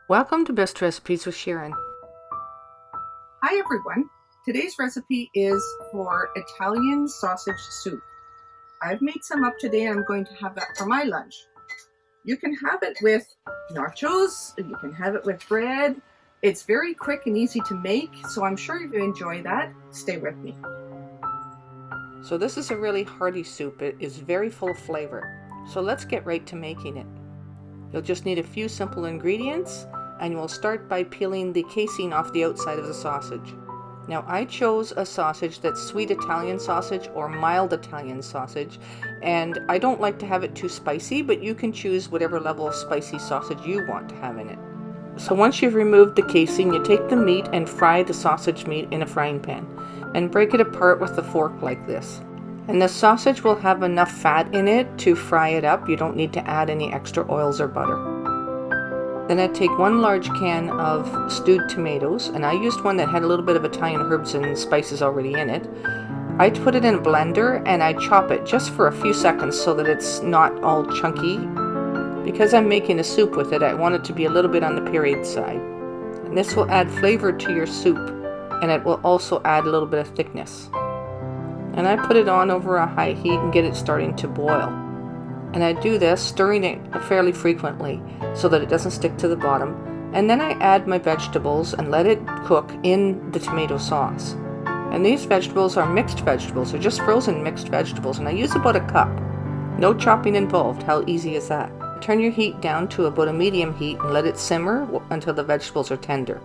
Welcome to Best Recipes with Sharon. Hi everyone. Today's recipe is for Italian sausage soup. I've made some up today and I'm going to have that for my lunch. You can have it with nachos, you can have it with bread. It's very quick and easy to make, so I'm sure you enjoy that. Stay with me. So this is a really hearty soup. It is very full of flavor. So let's get right to making it. You'll just need a few simple ingredients, and we'll start by peeling the casing off the outside of the sausage. Now I chose a sausage that's sweet Italian sausage or mild Italian sausage, and I don't like to have it too spicy, but you can choose whatever level of spicy sausage you want to have in it. So once you've removed the casing, you take the meat and fry the sausage meat in a frying pan and break it apart with a fork like this. And the sausage will have enough fat in it to fry it up. You don't need to add any extra oils or butter. Then I take one large can of stewed tomatoes, and I used one that had a little bit of Italian herbs and spices already in it. I put it in a blender and I chop it just for a few seconds so that it's not all chunky. Because I'm making a soup with it, I want it to be a little bit on the pureed side. And this will add flavor to your soup, and it will also add a little bit of thickness. And I put it on over a high heat and get it starting to boil. And I do this, stirring it fairly frequently so that it doesn't stick to the bottom. And then I add my vegetables and let it cook in the tomato sauce. And these vegetables are mixed vegetables. They're just frozen mixed vegetables, and I use about a cup. No chopping involved. How easy is that? Turn your heat down to about a medium heat and let it simmer until the vegetables are tender.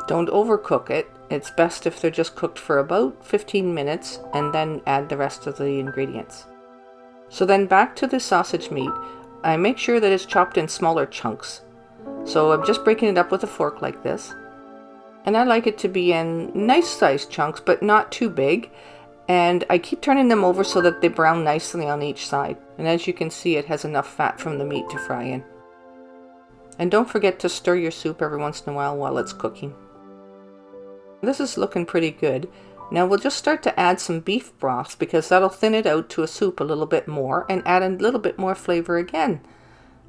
Don't overcook it. It's best if they're just cooked for about 15 minutes and then add the rest of the ingredients. So then back to the sausage meat, I make sure that it's chopped in smaller chunks. So I'm just breaking it up with a fork like this. And I like it to be in nice sized chunks, but not too big. And I keep turning them over so that they brown nicely on each side. And as you can see, it has enough fat from the meat to fry in. And don't forget to stir your soup every once in a while it's cooking. This is looking pretty good. Now we'll just start to add some beef broth because that'll thin it out to a soup a little bit more and add a little bit more flavor again.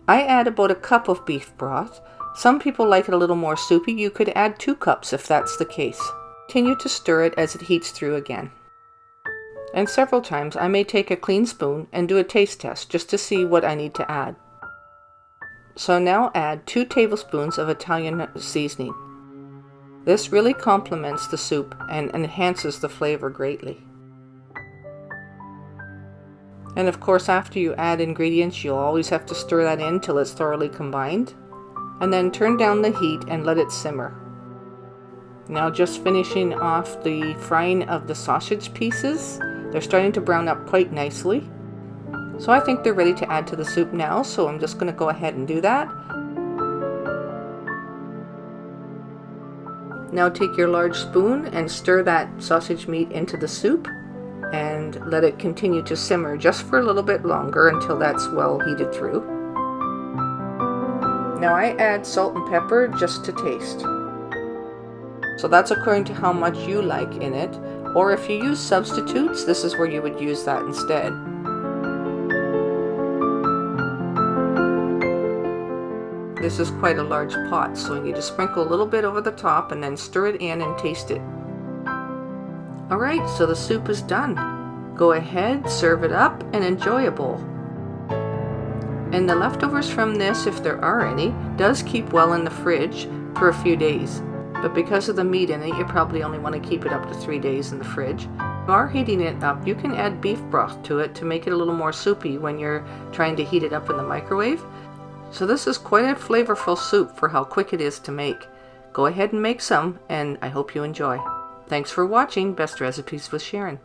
I add about a cup of beef broth. Some people like it a little more soupy. You could add 2 cups if that's the case. Continue to stir it as it heats through again. And several times I may take a clean spoon and do a taste test just to see what I need to add. So now add 2 tablespoons of Italian seasoning. This really complements the soup and enhances the flavor greatly. And of course, after you add ingredients, you'll always have to stir that in till it's thoroughly combined. And then turn down the heat and let it simmer. Now just finishing off the frying of the sausage pieces. They're starting to brown up quite nicely. So I think they're ready to add to the soup now, so I'm just going to go ahead and do that. Now take your large spoon and stir that sausage meat into the soup and let it continue to simmer just for a little bit longer until that's well heated through. Now I add salt and pepper just to taste. So that's according to how much you like in it, or if you use substitutes, this is where you would use that instead. This is quite a large pot, so you need to sprinkle a little bit over the top and then stir it in and taste it. Alright, so the soup is done. Go ahead, serve it up, and enjoy a bowl. And the leftovers from this, if there are any, does keep well in the fridge for a few days. But because of the meat in it, you probably only want to keep it up to 3 days in the fridge. If you are heating it up, you can add beef broth to it to make it a little more soupy when you're trying to heat it up in the microwave. So this is quite a flavorful soup for how quick it is to make. Go ahead and make some, and I hope you enjoy. Thanks for watching Best Recipes with Sharon.